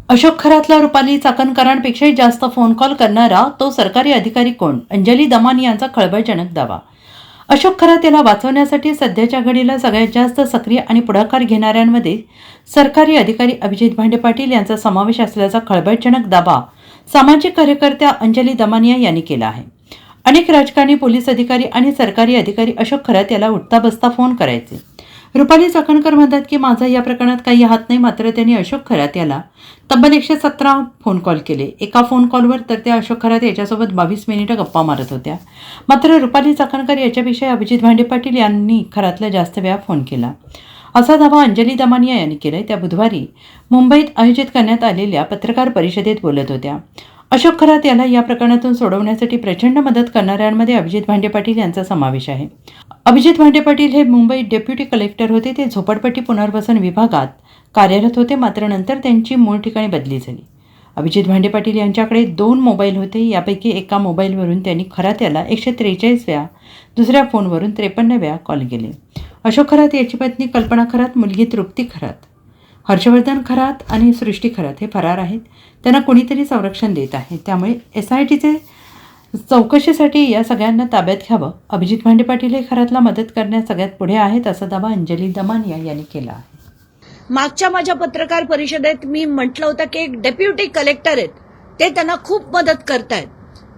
अशोक खरातला रुपाली चाकणकरांपेक्षाही जास्त phone call करणारा तो सरकारी अधिकारी कोण? अंजली दमानी यांचा खळबळजनक दावा. अशोक खरात याला वाचवण्यासाठी सध्याच्या घडीला सगळ्यात जास्त सक्रिय आणि पुढाकार घेणाऱ्यांमध्ये सरकारी अधिकारी अभिजित भांडे पाटील यांचा समावेश असल्याचा खळबळजनक दावा सामाजिक कार्यकर्त्या अंजली दमानिया यांनी केला आहे. अनेक राजकारणी, पोलीस अधिकारी आणि सरकारी अधिकारी अशोक खरात याला उठता बसता फोन करायचे. रुपाली चाकणकर म्हणतात की माझा या प्रकरणात काही हात नाही. मात्र त्यांनी अशोक खरात याला तब्बल 117 फोन कॉल केले. एका फोन कॉलवर तर त्या अशोक खरात याच्यासोबत 22 मिनिटं गप्पा मारत होत्या. मात्र रुपाली चाकणकर याच्यापेक्षा अभिजित भांडे पाटील यांनी खरातला जास्त वेळा फोन केला, असा दावा अंजली दमानिया यांनी केलाय. त्या बुधवारी मुंबईत आयोजित करण्यात आलेल्या पत्रकार परिषदेत बोलत होत्या. अशोक खरात याला या प्रकरणातून सोडवण्यासाठी प्रचंड मदत करणाऱ्यांमध्ये अभिजित भांडे पाटील यांचा समावेश आहे. अभिजित भांडे पाटील हे मुंबईत डेप्युटी कलेक्टर होते. ते झोपडपट्टी पुनर्वसन विभागात कार्यरत होते. मात्र नंतर त्यांची मूळ ठिकाणी बदली झाली. अभिजित भांडे पाटील यांच्याकडे 2 मोबाईल होते. यापैकी एका मोबाईलवरून त्यांनी खरात याला 143 वेळा, दुसऱ्या फोनवरून 53 वेळा कॉल केले. अशोक खरात याची पत्नी कल्पना खरात, मुलगी तृप्ती खरात, हर्षवर्धन खरात आणि सृष्टी खरात हे फरार आहेत. त्यांना कोणीतरी संरक्षण देत आहे. त्यामुळे SITचे चौकशीसाठी या सगळ्यांना ताब्यात घ्यावं. अभिजित भांडे पाटील हे खरातला मदत करण्यास सगळ्यात पुढे आहेत, असा दावा अंजली दमानिया यांनी केला आहे. मागच्या माझ्या पत्रकार परिषदेत मी म्हटलं होतं की एक डेप्युटी कलेक्टर आहेत, ते त्यांना खूप मदत करतायत.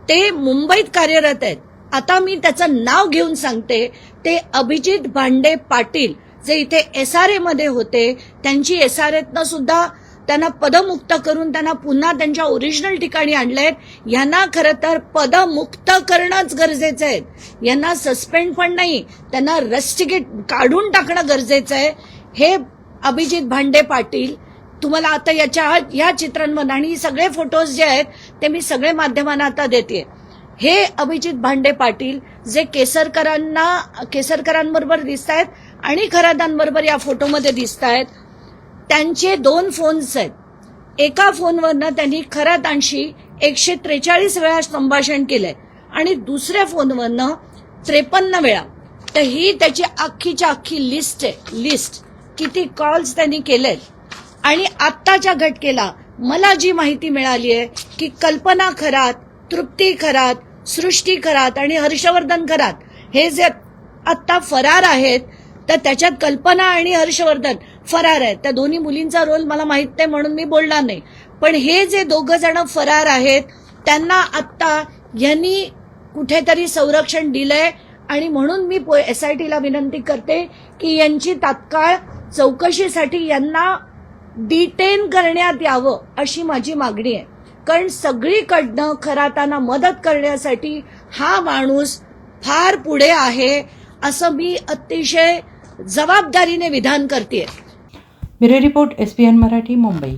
ते मुंबईत कार्यरत आहेत. आता मी त्याचं नाव घेऊन सांगते. ते अभिजित भांडे पाटील जे इथे SRA मध्ये होते, त्यांची SRAतनं सुद्धा त्यांना पदमुक्त करून त्यांना पुन्हा त्यांच्या ओरिजिनल ठिकाणी आणलेत. यांना खरं तर पदमुक्त करणंच गरजेचं आहे. यांना सस्पेंड पण नाही, त्यांना रस्टिकेट काढून टाकणं गरजेचं आहे. हे अभिजित भांडे पाटील तुम्हाला आता या चित्रांमध्ये आणि सगळे फोटोज जे आहेत ते मी सगळे माध्यमांना आता देते. हे अभिजित भांडे पाटील जे केसरकरांबरोबर दिसत आहेत आणि खरातांबरोबर या फोटोमध्ये दिसत आहेत, त्यांचे 2 फोन्स आहेत. एका फोनवरनं त्यांनी खरातांशी 143 वेळा संभाषण केलंय आणि दुसऱ्या फोनवरनं 53 वेळा. तर ही त्याची अख्खीच्या अख्खी लिस्ट आहे. लिस्ट किती कॉल्स त्यांनी केलेत. आणि आत्ताच्या घटकेला मला जी माहिती मिळाली आहे की कल्पना खरात, तृप्ती खरात, सृष्टी खरात आणि हर्षवर्धन खरात हे जे आत्ता फरार आहेत, तर त्याच्यात कल्पना आणि हर्षवर्धन फरार आहेत. त्या दोन्ही मुलींचा रोल मला माहित नाही म्हणून मी बोलणार नाही. पण हे जे 2 जण फरार आहेत त्यांना आत्ता यांनी कुठेतरी संरक्षण दिलंय आणि म्हणून मी SITला विनंती करते की यांची तात्काळ चौकशीसाठी यांना डिटेन करण्यात यावं अशी माझी मागणी आहे. कारण सगळीकडनं खरातांना मदत करण्यासाठी हा माणूस फार पुढे आहे असं मी अतिशय जबाबदारीने विधान करते. Bureau report SBN Marathi, Mumbai.